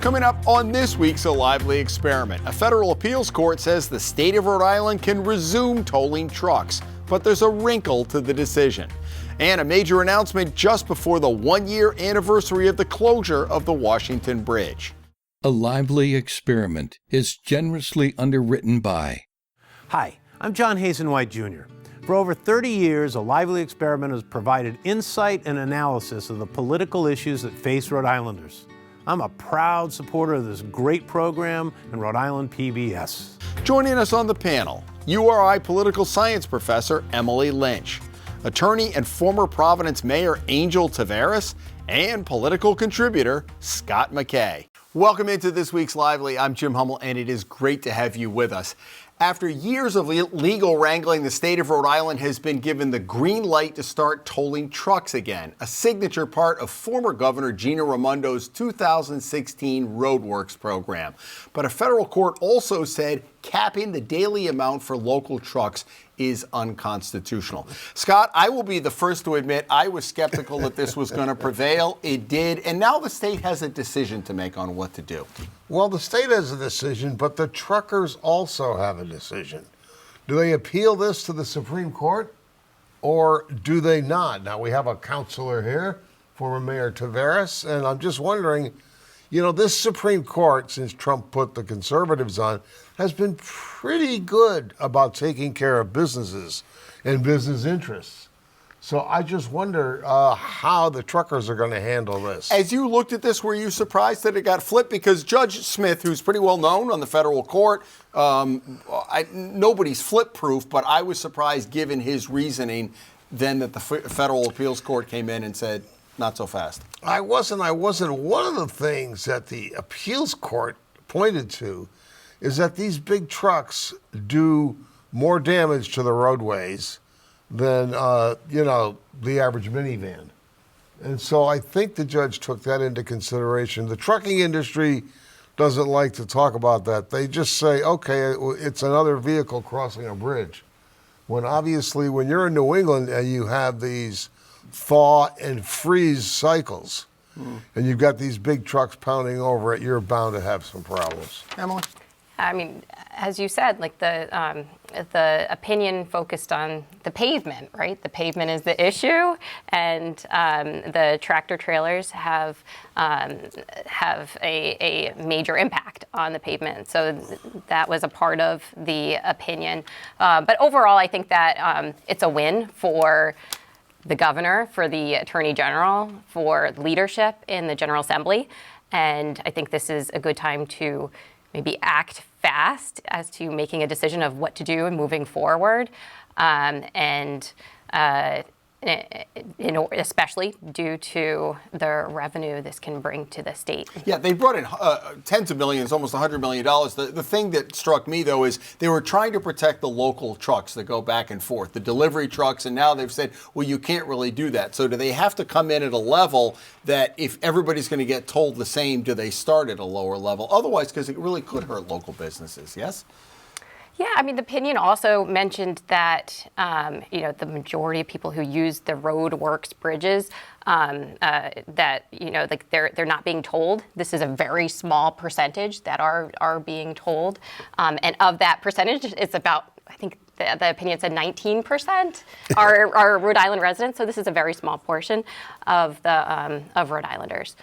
Coming up on this week's A Lively Experiment, a federal appeals court says the state of Rhode Island can resume tolling trucks, but there's a wrinkle to the decision. And a major announcement just before the one-year anniversary of the closure of the Washington Bridge. A Lively Experiment is generously underwritten by... Hi, I'm John Hazen White Jr. For over 30 years, A Lively Experiment has provided insight and analysis of the political issues that face Rhode Islanders. I'm a proud supporter of this great program and Rhode Island PBS. Joining us on the panel, URI Political Science professor Emily Lynch, attorney and former Providence Mayor Angel Taveras, and political contributor Scott MacKay. Welcome into this week's Lively. I'm Jim Hummel, and it is great to have you with us. After years of legal wrangling, the state of Rhode Island has been given the green light to start tolling trucks again, a signature part of former Governor Gina Raimondo's 2016 Roadworks program. But a federal court also said capping the daily amount for local trucks is unconstitutional. Scott, I will be the first to admit I was skeptical that this was going to prevail. It did, and now the state has a decision to make on what to do. Well, the state has a decision, but the truckers also have a decision. Do they appeal this to the Supreme Court, or do they not? Now, we have a counselor here, former Mayor Taveras, and I'm just wondering, you know, this Supreme Court, since Trump put the conservatives on, has been pretty good about taking care of businesses and business interests. So I just wonder how the truckers are going to handle this. As you looked at this, were you surprised that it got flipped? Because Judge Smith, who's pretty well known on the federal court, nobody's flip-proof, but I was surprised given his reasoning then that the federal appeals court came in and said, not so fast. I wasn't. One of the things that the appeals court pointed to is that these big trucks do more damage to the roadways than, the average minivan. And so I think the judge took that into consideration. The trucking industry doesn't like to talk about that. They just say, okay, it's another vehicle crossing a bridge. When obviously when you're in New England and you have these thaw and freeze cycles, and you've got these big trucks pounding over it, you're bound to have some problems. Emily? I mean, as you said, like the opinion focused on the pavement, right? The pavement is the issue, and the tractor trailers have a major impact on the pavement. So that was a part of the opinion. But overall, I think that it's a win for the governor, for the attorney general, for leadership in the General Assembly. And I think this is a good time to maybe act fast as to making a decision of what to do and moving forward. Especially due to the revenue this can bring to the state. Yeah, they brought in tens of millions, almost $100 million. The thing that struck me, though, is they were trying to protect the local trucks that go back and forth, the delivery trucks, and now they've said, well, you can't really do that. So do they have to come in at a level that if everybody's going to get told the same, do they start at a lower level? Otherwise, because it really could hurt local businesses, yes? Yeah, I mean, the opinion also mentioned that, the majority of people who use the roadworks bridges, that, they're not being told. This is a very small percentage that are being told. And of that percentage, it's about, I think the opinion said 19% are Rhode Island residents. So this is a very small portion of of Rhode Islanders.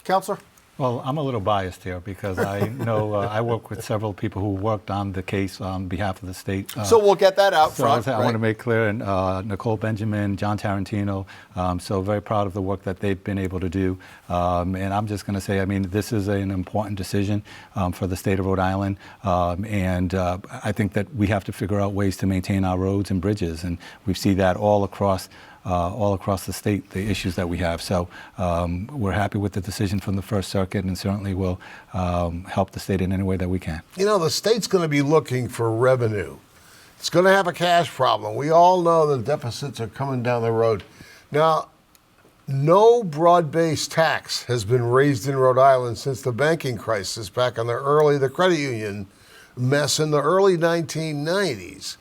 Counselor? Well, I'm a little biased here because I know I work with several people who worked on the case on behalf of the state. So we'll get that out front. I want to make clear, and Nicole Benjamin, John Tarantino, so very proud of the work that they've been able to do. And I'm just going to say, I mean, this is an important decision for the state of Rhode Island. And I think that we have to figure out ways to maintain our roads and bridges. And we see that all across the state, the issues that we have. So we're happy with the decision from the First Circuit, and certainly will help the state in any way that we can. You know, the state's going to be looking for revenue. It's going to have a cash problem. We all know the deficits are coming down the road. Now, no broad-based tax has been raised in Rhode Island since the banking crisis back in the credit union mess in the early 1990s.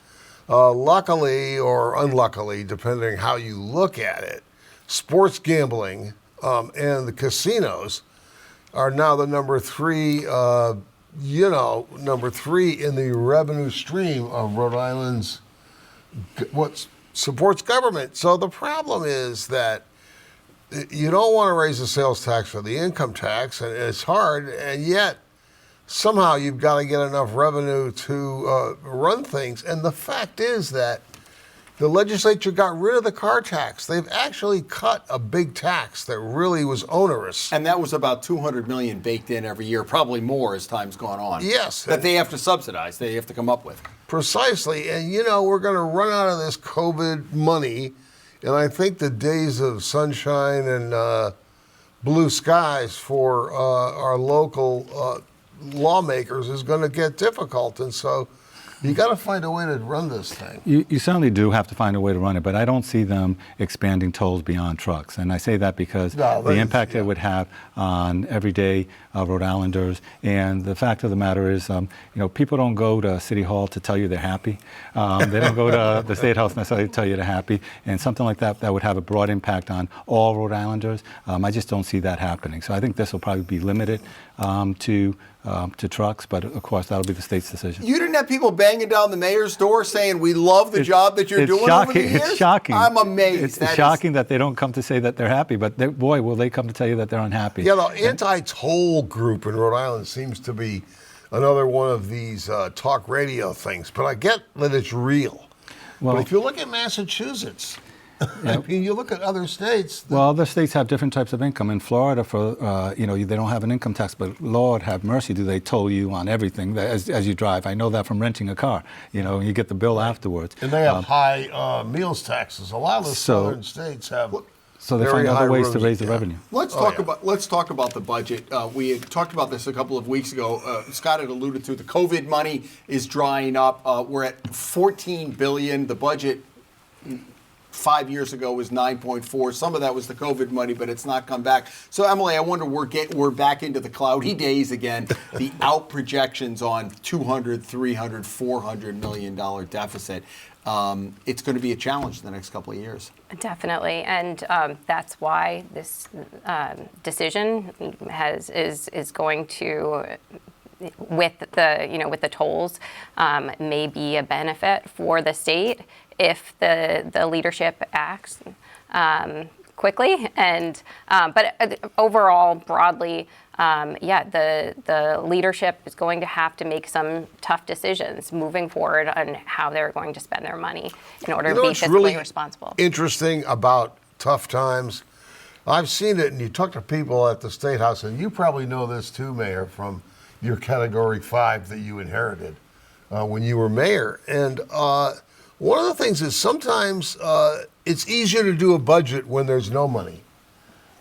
Luckily or unluckily, depending how you look at it, sports gambling and the casinos are now the number three in the revenue stream of Rhode Island's what supports government. So the problem is that you don't want to raise the sales tax or the income tax, and it's hard, and yet somehow you've got to get enough revenue to run things. And the fact is that the legislature got rid of the car tax. They've actually cut a big tax that really was onerous. And that was about $200 million baked in every year, probably more as time's gone on. Yes. That they have to subsidize, they have to come up with. Precisely. And, we're going to run out of this COVID money. And I think the days of sunshine and blue skies for our local lawmakers is going to get difficult. And so you got to find a way to run this thing. You certainly do have to find a way to run it, but I don't see them expanding tolls beyond trucks. And I say that because the impact it would have on everyday Rhode Islanders. And the fact of the matter is, people don't go to City Hall to tell you they're happy. They don't go to the State House necessarily to tell you they're happy. And something like that would have a broad impact on all Rhode Islanders. I just don't see that happening. So I think this will probably be limited to trucks, but of course that'll be the state's decision. You didn't have people banging down the mayor's door saying, "We love the job that you're doing over the years"? It's shocking. I'm amazed. It's shocking that they don't come to say that they're happy, but boy, will they come to tell you that they're unhappy. Yeah, the anti-toll group in Rhode Island seems to be another one of these talk radio things, but I get that it's real. Well, but if you look at Massachusetts, I mean, you look at other states. Well, other states have different types of income. In Florida, they don't have an income tax, but Lord have mercy, do they toll you on everything as you drive? I know that from renting a car. You get the bill afterwards. And they have high meals taxes. A lot of the southern states have. So they find other ways to raise the revenue. Let's talk about the budget. We had talked about this a couple of weeks ago. Scott had alluded to the COVID money is drying up. We're at $14 billion. The budget 5 years ago was 9.4. Some of that was the COVID money, but it's not come back. So, Emily, I wonder, we're back into the cloudy days again. The out projections on $200, $300, $400 million deficit. It's going to be a challenge the next couple of years. Definitely, and that's why this decision is going to, with the tolls, may be a benefit for the state if the leadership acts quickly. And but overall, broadly, the leadership is going to have to make some tough decisions moving forward on how they're going to spend their money in order to be fiscally really responsible. Interesting about tough times. I've seen it, and you talk to people at the State House, and you probably know this too, Mayor, from your Category 5 that you inherited when you were mayor. And one of the things is sometimes it's easier to do a budget when there's no money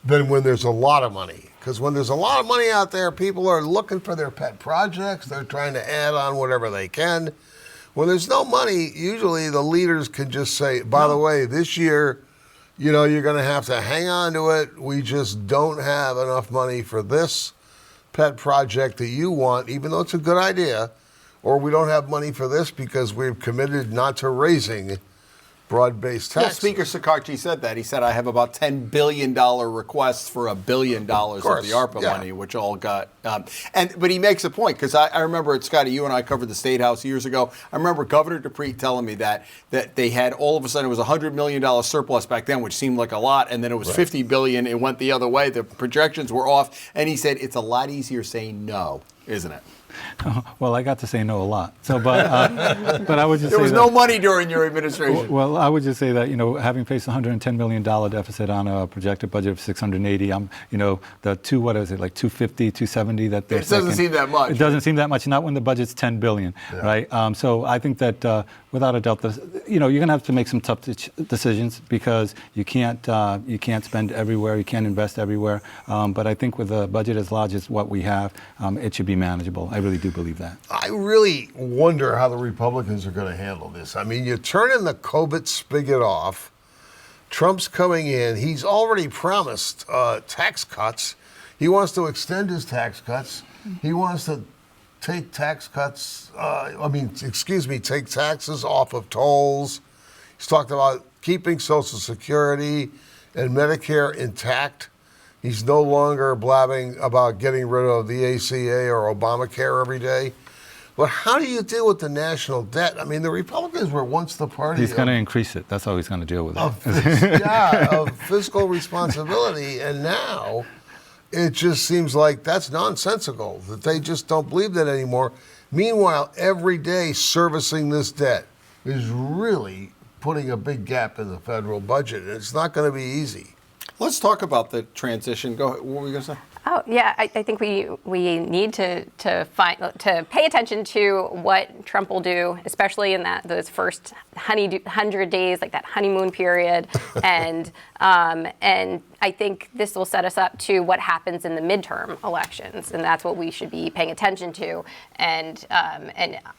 than when there's a lot of money. Because when there's a lot of money out there, people are looking for their pet projects. They're trying to add on whatever they can. When there's no money, usually the leaders can just say, by the way, this year, you're going to have to hang on to it. We just don't have enough money for this pet project that you want, even though it's a good idea. Or we don't have money for this because we've committed not to raising broad-based taxes. Yeah, Speaker Sakarchi said that. He said, I have about $10 billion requests for $1 billion of the ARPA money, which all got... But he makes a point, because I remember, Scotty, you and I covered the State House years ago. I remember Governor Dupree telling me that they had, all of a sudden, it was a $100 million surplus back then, which seemed like a lot, and then it was $50 billion. It went the other way. The projections were off. And he said, it's a lot easier saying no, isn't it? Well, I got to say no a lot. So, but I would just there say was no money during your administration. Well, I would just say that having faced a $110 million deficit on a projected budget of 680, the 250, 270 that they're it doesn't seem that much. It doesn't seem that much, not when the budget's $10 billion, right? So I think that without a doubt, you're going to have to make some tough decisions because you can't spend everywhere, you can't invest everywhere. But I think with a budget as large as what we have, it should be manageable. I really do believe that. I really wonder how the Republicans are going to handle this. I mean, you're turning the COVID spigot off. Trump's coming in. He's already promised tax cuts. He wants to extend his tax cuts. He wants to take tax cuts, take taxes off of tolls. He's talked about keeping Social Security and Medicare intact. He's no longer blabbing about getting rid of the ACA or Obamacare every day. But how do you deal with the national debt? I mean, the Republicans were once the party He's going to increase it. That's how he's going to deal with it. of fiscal responsibility, and now it just seems like that's nonsensical, that they just don't believe that anymore. Meanwhile, every day servicing this debt is really putting a big gap in the federal budget, and it's not going to be easy. Let's talk about the transition. Go ahead. What were you going to say? Oh yeah, I think we need to pay attention to what Trump will do, especially in those first 100 days, like that honeymoon period, and I think this will set us up to what happens in the midterm elections, and that's what we should be paying attention to. And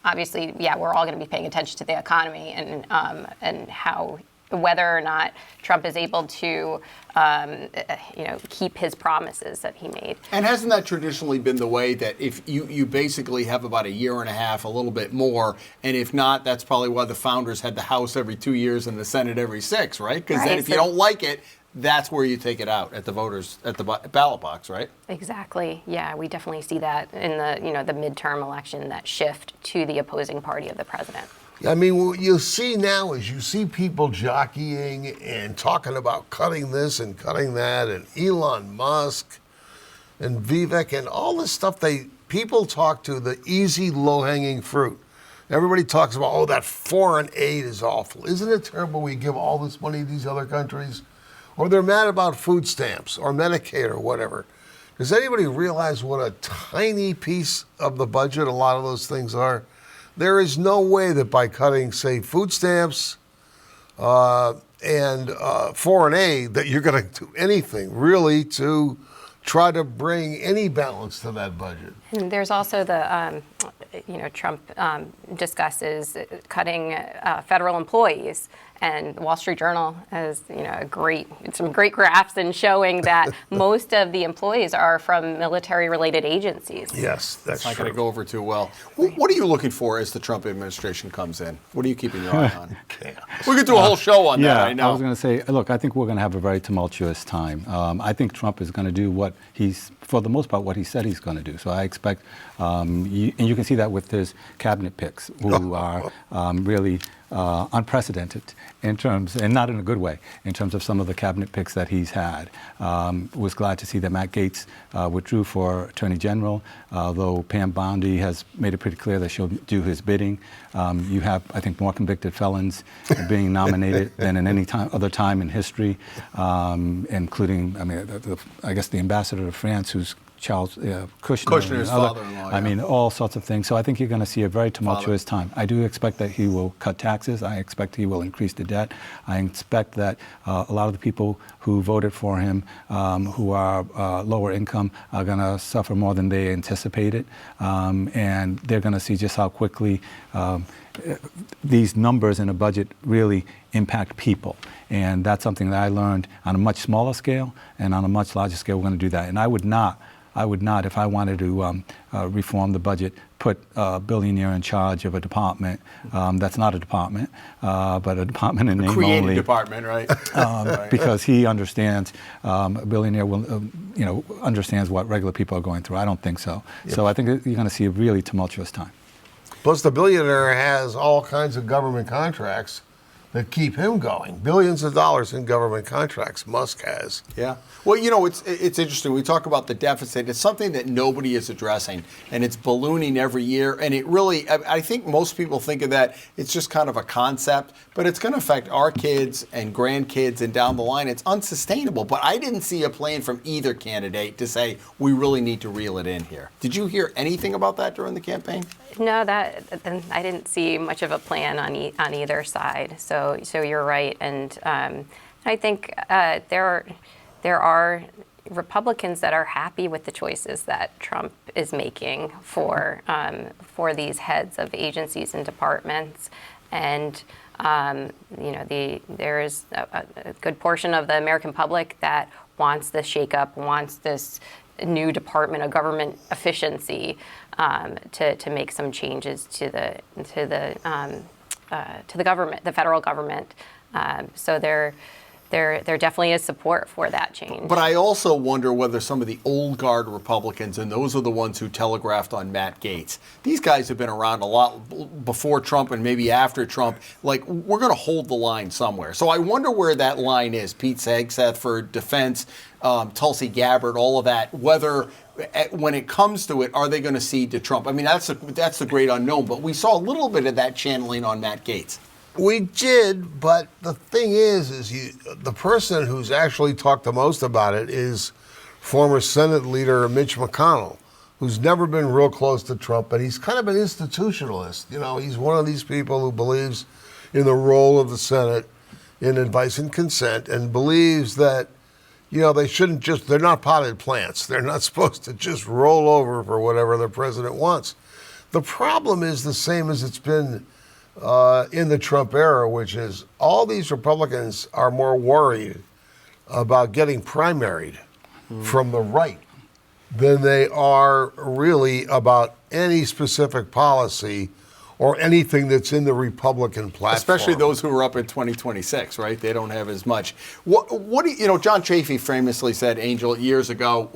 obviously, yeah, we're all going to be paying attention to the economy and how, whether or not Trump is able to, keep his promises that he made. And hasn't that traditionally been the way that if you basically have about a year and a half, a little bit more, and if not, that's probably why the founders had the House every 2 years and the Senate every 6, right? Because then if you don't like it, that's where you take it out at the voters, at the ballot box, right? Exactly. Yeah, we definitely see that in the midterm election, that shift to the opposing party of the president. I mean, what you see now is you see people jockeying and talking about cutting this and cutting that, and Elon Musk and Vivek and all this stuff. People talk to the easy, low-hanging fruit. Everybody talks about, oh, that foreign aid is awful. Isn't it terrible we give all this money to these other countries? Or they're mad about food stamps or Medicaid or whatever. Does anybody realize what a tiny piece of the budget a lot of those things are? There is no way that by cutting, say, food stamps and foreign aid that you're going to do anything really to try to bring any balance to that budget. And there's also the, Trump discusses cutting federal employees. And Wall Street Journal has, some great graphs in showing that most of the employees are from military-related agencies. Yes, that's not true. going to go over too well. What are you looking for as the Trump administration comes in? What are you keeping your eye on? We could do a whole show on that, I know. I was going to say, look, I think we're going to have a very tumultuous time. I think Trump is going to do what for the most part, what he said he's going to do. So I expect, and you can see that with his cabinet picks, who are really unprecedented in terms, and not in a good way, in terms of some of the cabinet picks that he's had. Was glad to see that Matt Gaetz withdrew for Attorney General, though Pam Bondi has made it pretty clear that she'll do his bidding. You have, I think, more convicted felons being nominated than in any other time in history, including, I guess the ambassador to France, who's Charles Kushner's father-in-law. I mean, all sorts of things. So I think you're going to see a very tumultuous time. I do expect that he will cut taxes. I expect he will increase the debt. I expect that a lot of the people who voted for him, who are lower income, are going to suffer more than they anticipated. And they're going to see just how quickly these numbers in a budget really impact people. And that's something that I learned on a much smaller scale, and on a much larger scale, we're going to do that. And I would not, if I wanted to reform the budget, put a billionaire in charge of a department that's not a department, but a department in name only. Creative department, right? Because he understands, a billionaire will, understands what regular people are going through. I don't think so. Yep. So I think you're going to see a really tumultuous time. Plus, the billionaire has all kinds of government contracts that keep him going. Billions of dollars in government contracts Musk has. Yeah. Well, it's interesting. We talk about the deficit. It's something that nobody is addressing, and it's ballooning every year. And it really, I think most people think of that, it's just kind of a concept, but it's going to affect our kids and grandkids and down the line. It's unsustainable. But I didn't see a plan from either candidate to say, we really need to reel it in here. Did you hear anything about that during the campaign? No, I didn't see much of a plan on either side. So you're right, and I think there are Republicans that are happy with the choices that Trump is making for these heads of agencies and departments, and there is a good portion of the American public that wants this shakeup, wants this new Department of Government Efficiency to make some changes to the government, the federal government. So there definitely is support for that change. But I also wonder whether some of the old guard Republicans, and those are the ones who telegraphed on Matt Gaetz, these guys have been around a lot before Trump and maybe after Trump. Like, we're going to hold the line somewhere. So I wonder where that line is. Pete Hegseth for defense, Tulsi Gabbard, all of that, whether when it comes to it, are they going to cede to Trump? I mean, that's the great unknown. But we saw a little bit of that channeling on Matt Gaetz. We did, but the thing is the person who's actually talked the most about it is former Senate leader Mitch McConnell, who's never been real close to Trump, but he's kind of an institutionalist. You know, he's one of these people who believes in the role of the Senate in advice and consent, and believes that, you know, they're not potted plants. They're not supposed to just roll over for whatever the president wants. The problem is the same as it's been in the Trump era, which is all these Republicans are more worried about getting primaried from the right than they are really about any specific policy or anything that's in the Republican platform. Especially those who are up in 2026, right? They don't have as much. What do you know, John Chafee famously said, Angel, years ago,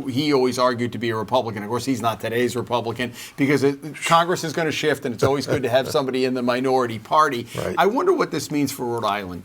he always argued to be a Republican. Of course, he's not today's Republican because Congress is going to shift, and it's always good to have somebody in the minority party. Right. I wonder what this means for Rhode Island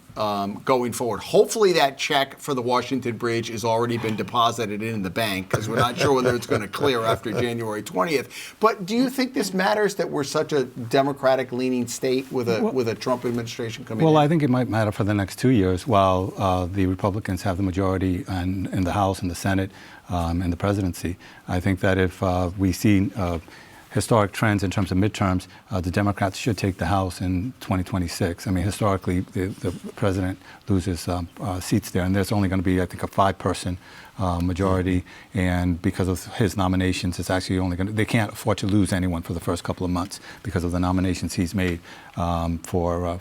going forward. Hopefully that check for the Washington Bridge has already been deposited in the bank, because we're not sure whether it's going to clear after January 20th. But do you think this matters that we're such a Democratic-leaning state with a Trump administration coming in? Well, I think it might matter for the next 2 years while the Republicans have the majority in the House and the Senate and the presidency. I think that if we see historic trends in terms of midterms, the Democrats should take the House in 2026. I mean, historically, the president loses seats there, and there's only going to be, I think, a 5-person majority, and because of his nominations, it's actually only they can't afford to lose anyone for the first couple of months because of the nominations he's made for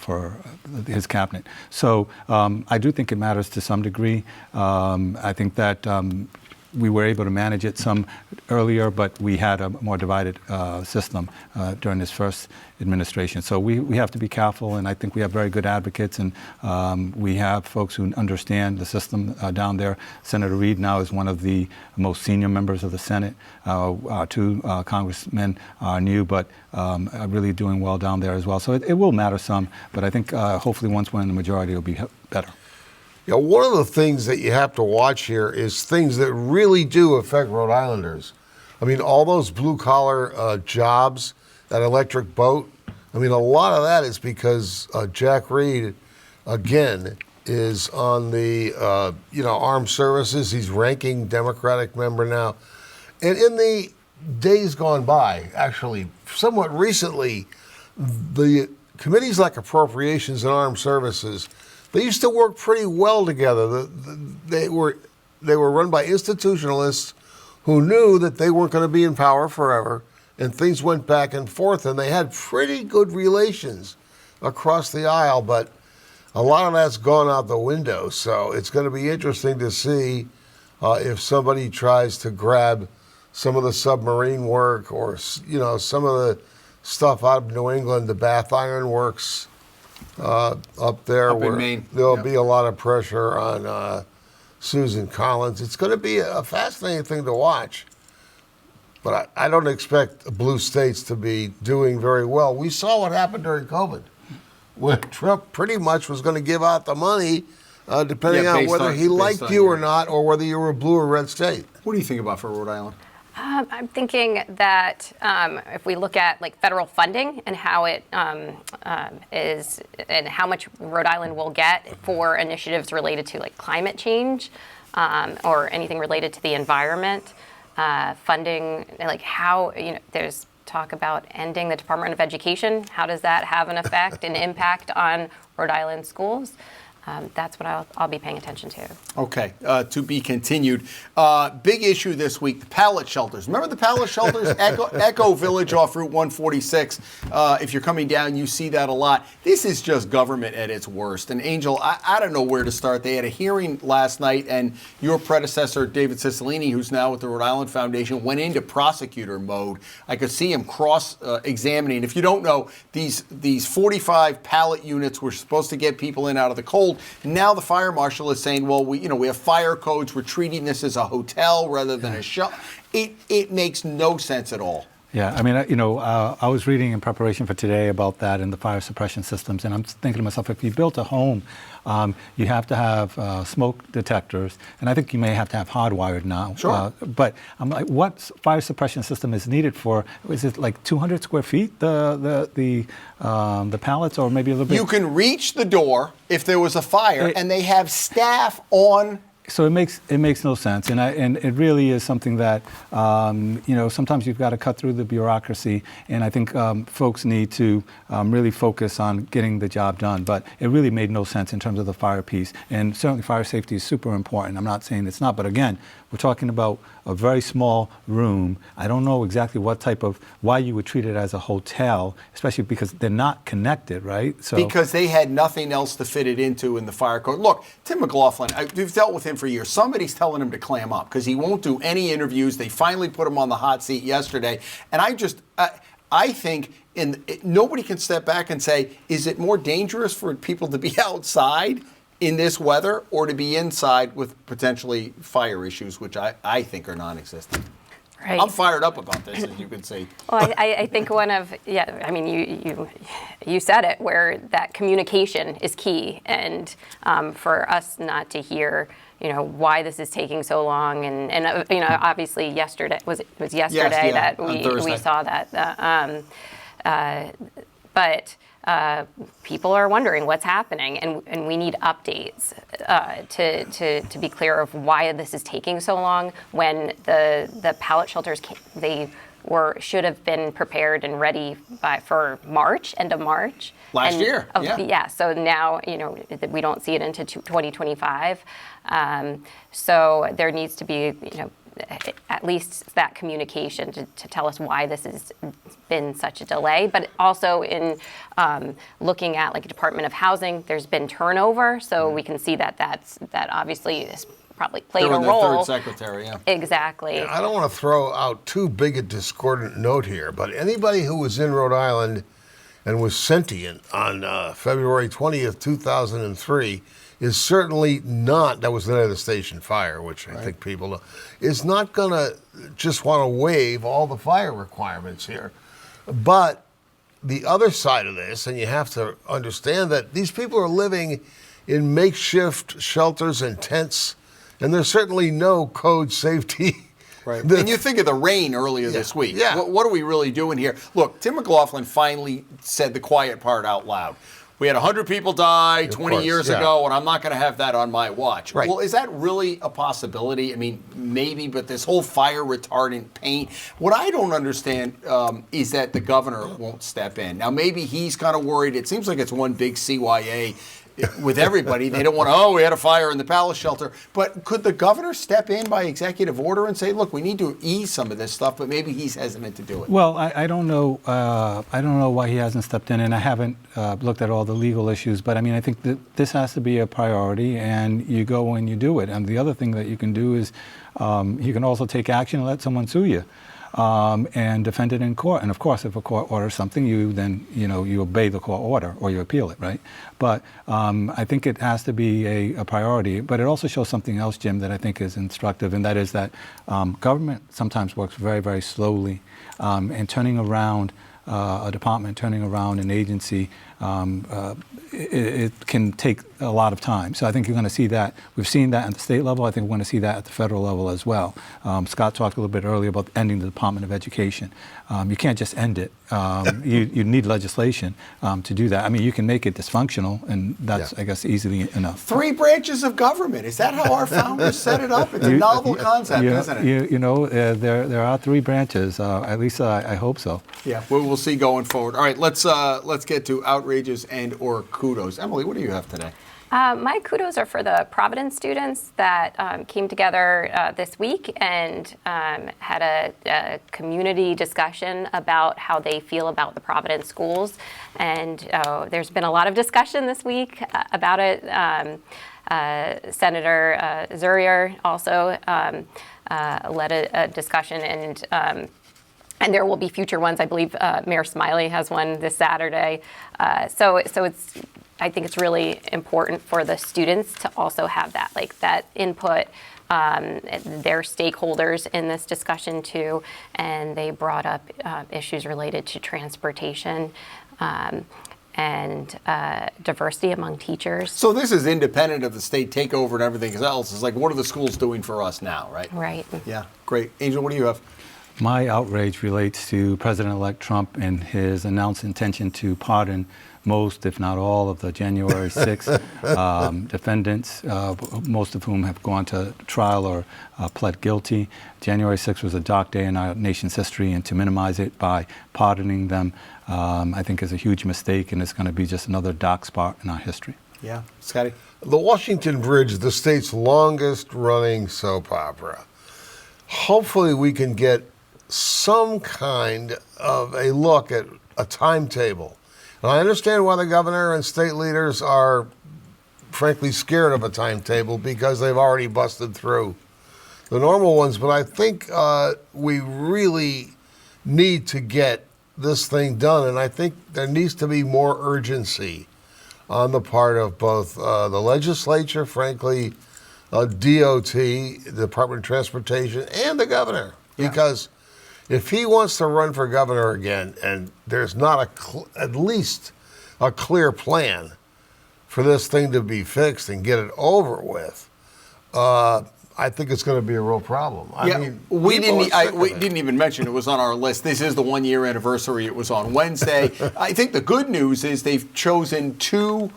his cabinet. So I do think it matters to some degree. I think that we were able to manage it some earlier, but we had a more divided system during this first administration. So we have to be careful, and I think we have very good advocates, and we have folks who understand the system down there. Senator Reid now is one of the most senior members of the Senate. Our 2 congressmen are new, but really doing well down there as well. So it will matter some, but I think hopefully once we're in the majority, it'll be better. You know, one of the things that you have to watch here is things that really do affect Rhode Islanders. I mean, all those blue-collar jobs, that electric boat, I mean, a lot of that is because Jack Reed, again, is on the, armed services. He's ranking Democratic member now. And in the days gone by, actually, somewhat recently, the committees like Appropriations and Armed Services, they used to work pretty well together. They were run by institutionalists who knew that they weren't going to be in power forever, and things went back and forth, and they had pretty good relations across the aisle, but a lot of that's gone out the window. So it's going to be interesting to see if somebody tries to grab some of the submarine work or, some of the stuff out of New England, the Bath Iron Works, up there, where there'll be a lot of pressure on Susan Collins. It's going to be a fascinating thing to watch, but I don't expect blue states to be doing very well. We saw what happened during COVID, when Trump pretty much was going to give out the money, depending on whether he liked you or not, or whether you were a blue or red state. What do you think about for Rhode Island? I'm thinking that if we look at federal funding and how it is, and how much Rhode Island will get for initiatives related to climate change or anything related to the environment, funding, how there's talk about ending the Department of Education. How does that have an effect and impact on Rhode Island schools? That's what I'll be paying attention to. Okay, to be continued. Big issue this week, the pallet shelters. Remember the pallet shelters? Echo Village off Route 146. If you're coming down, you see that a lot. This is just government at its worst. And Angel, I don't know where to start. They had a hearing last night, and your predecessor, David Cicilline, who's now with the Rhode Island Foundation, went into prosecutor mode. I could see him cross-examining. If you don't know, these 45 pallet units were supposed to get people in out of the cold. Now the fire marshal is saying, well, we have fire codes. We're treating this as a hotel rather than a shelter. It makes no sense at all. Yeah, I mean, I was reading in preparation for today about that and the fire suppression systems, and I'm thinking to myself, if you built a home, you have to have smoke detectors, and I think you may have to have hardwired now. Sure. But I'm like, what fire suppression system is needed for? Is it like 200 square feet, the pallets, or maybe a little bit? You can reach the door if there was a fire, and they have staff on. So it makes no sense, and it really is something that sometimes you've got to cut through the bureaucracy, and I think folks need to really focus on getting the job done. But it really made no sense in terms of the fire piece, and certainly fire safety is super important. I'm not saying it's not, but again, we're talking about a very small room. I don't know exactly why you would treat it as a hotel, especially because they're not connected, right? So because they had nothing else to fit it into in the fire code. Look, Tim McLaughlin, we've dealt with him for years. Somebody's telling him to clam up because he won't do any interviews. They finally put him on the hot seat yesterday. And I think nobody can step back and say, is it more dangerous for people to be outside in this weather or to be inside with potentially fire issues, which I think are non-existent? Right. I'm fired up about this, as you can see. Well, I think you said it, where that communication is key, and for us not to hear, why this is taking so long, and obviously yesterday was yesterday that we saw that, but people are wondering what's happening, and we need updates to be clear of why this is taking so long when the pallet shelters should have been prepared and ready for end of March. Last year. Yeah. So now, we don't see it into 2025. So there needs to be, at least that communication to tell us why this has been such a delay. But also in looking at like Department of Housing, there's been turnover. So we can see that obviously is probably played a role. Third secretary, yeah. Exactly. Yeah, I don't want to throw out too big a discordant note here, but anybody who was in Rhode Island and was sentient on February 20th, 2003, is certainly not, that was the night of the station fire, which I think people know, is not going to just want to waive all the fire requirements here. But the other side of this, and you have to understand that these people are living in makeshift shelters and tents, and there's certainly no code safety. Right. And you think of the rain earlier this week. Yeah. What are we really doing here? Look, Tim McLaughlin finally said the quiet part out loud. We had 100 people die 20 years ago, and I'm not going to have that on my watch. Right. Well, is that really a possibility? I mean, maybe, but this whole fire retardant paint. What I don't understand is that the governor won't step in. Now, maybe he's kind of worried. It seems like it's one big CYA with everybody. They don't want to, we had a fire in the palace shelter. But could the governor step in by executive order and say, look, we need to ease some of this stuff, but maybe he's hesitant to do it? Well, I don't know. I don't know why he hasn't stepped in, and I haven't looked at all the legal issues. But I mean, I think that this has to be a priority, and you go and you do it. And the other thing that you can do is you can also take action and let someone sue you. And defend it in court. And of course, if a court orders something, you obey the court order or you appeal it, right? But I think it has to be a priority. But it also shows something else, Jim, that I think is instructive, and that is that government sometimes works very, very slowly. And turning around a department, turning around an agency, it can take a lot of time. So I think you're going to see that. We've seen that at the state level. I think we're going to see that at the federal level as well. Scott talked a little bit earlier about ending the Department of Education. You can't just end it. You need legislation to do that. I mean, you can make it dysfunctional, and that's, I guess, easily enough. 3 branches of government. Is that how our founders set it up? It's a novel concept, isn't it? There are 3 branches. At least I hope so. Yeah, we'll see going forward. All right, let's get to outrages and or kudos. Emily, what do you have today? My kudos are for the Providence students that came together this week and had a community discussion about how they feel about the Providence schools. And there's been a lot of discussion this week about it. Senator Zurier also led a discussion, and there will be future ones. I believe Mayor Smiley has one this Saturday. So it's I think it's really important for the students to also have that, like that input. They're stakeholders in this discussion too, and they brought up issues related to transportation and diversity among teachers. So this is independent of the state takeover and everything else. It's like, what are the schools doing for us now, right? Right. Yeah, great. Angel, what do you have? My outrage relates to President-elect Trump and his announced intention to pardon most, if not all, of the January 6th defendants, most of whom have gone to trial or pled guilty. January 6th was a dark day in our nation's history, and to minimize it by pardoning them, I think is a huge mistake, and it's going to be just another dark spot in our history. Yeah, Scotty? The Washington Bridge, the state's longest running soap opera. Hopefully we can get some kind of a look at a timetable. And I understand why the governor and state leaders are frankly scared of a timetable because they've already busted through the normal ones. But I think we really need to get this thing done. And I think there needs to be more urgency on the part of both the legislature, frankly, DOT, Department of Transportation, and the governor. Yeah. Because if he wants to run for governor again, and there's not at least a clear plan for this thing to be fixed and get it over with, I think it's going to be a real problem. I mean, we we didn't even mention it was on our list. This is the 1 year anniversary. It was on Wednesday. I think the good news is they've chosen two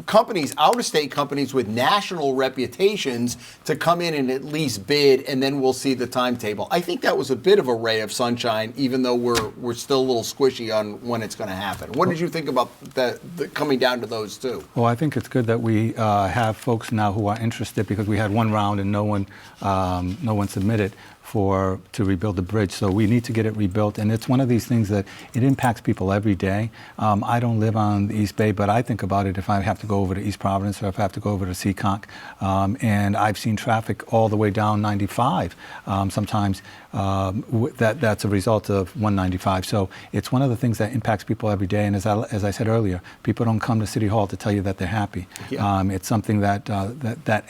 companies, out-of-state companies with national reputations to come in and at least bid, and then we'll see the timetable. I think that was a bit of a ray of sunshine, even though we're still a little squishy on when it's going to happen. What did you think about the coming down to those two? Well, I think it's good that we have folks now who are interested, because we had one round and no one submitted to rebuild the bridge. So we need to get it rebuilt. And it's one of these things that it impacts people every day. I don't live on the East Bay, but I think about it if I have to go over to East Providence or if I have to go over to Seekonk. And I've seen traffic all the way down 95 sometimes. That's a result of 195. So it's one of the things that impacts people every day. And as I said earlier, people don't come to City Hall to tell you that they're happy. Yeah. It's something that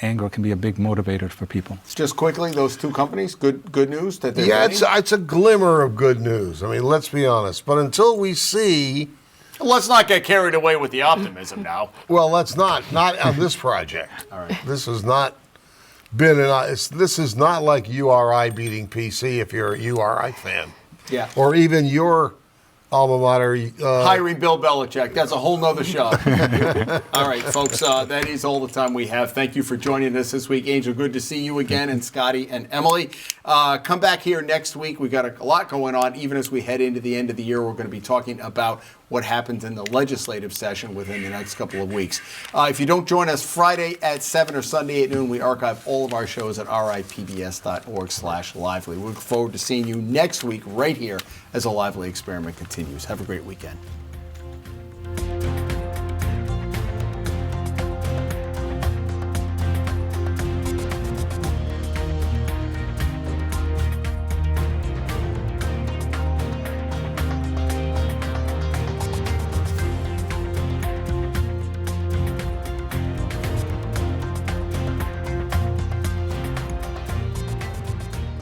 anger can be a big motivator for people. Just quickly, those two companies, good news that they're it's a glimmer of good news. I mean, let's be honest. But until we see... Let's not get carried away with the optimism now. Well, let's not on this project. All right. This has not been this is not like URI beating PC if you're a URI fan. Yeah. Or even your alma mater. Hiring Bill Belichick. That's a whole nother show. All right, folks, that is all the time we have. Thank you for joining us this week. Angel, good to see you again, and Scotty and Emily. Come back here next week. We've got a lot going on. Even as we head into the end of the year, we're going to be talking about what happens in the legislative session within the next couple of weeks. If you don't join us Friday at 7 or Sunday at noon, we archive all of our shows at ripbs.org/lively. We look forward to seeing you next week right here as a Lively Experiment continues. Have a great weekend.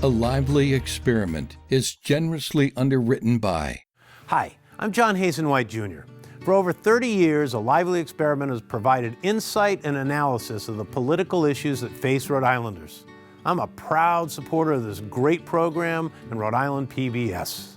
A Lively Experiment is generously underwritten by... Hi, I'm John Hazen White Jr. For over 30 years, A Lively Experiment has provided insight and analysis of the political issues that face Rhode Islanders. I'm a proud supporter of this great program and Rhode Island PBS.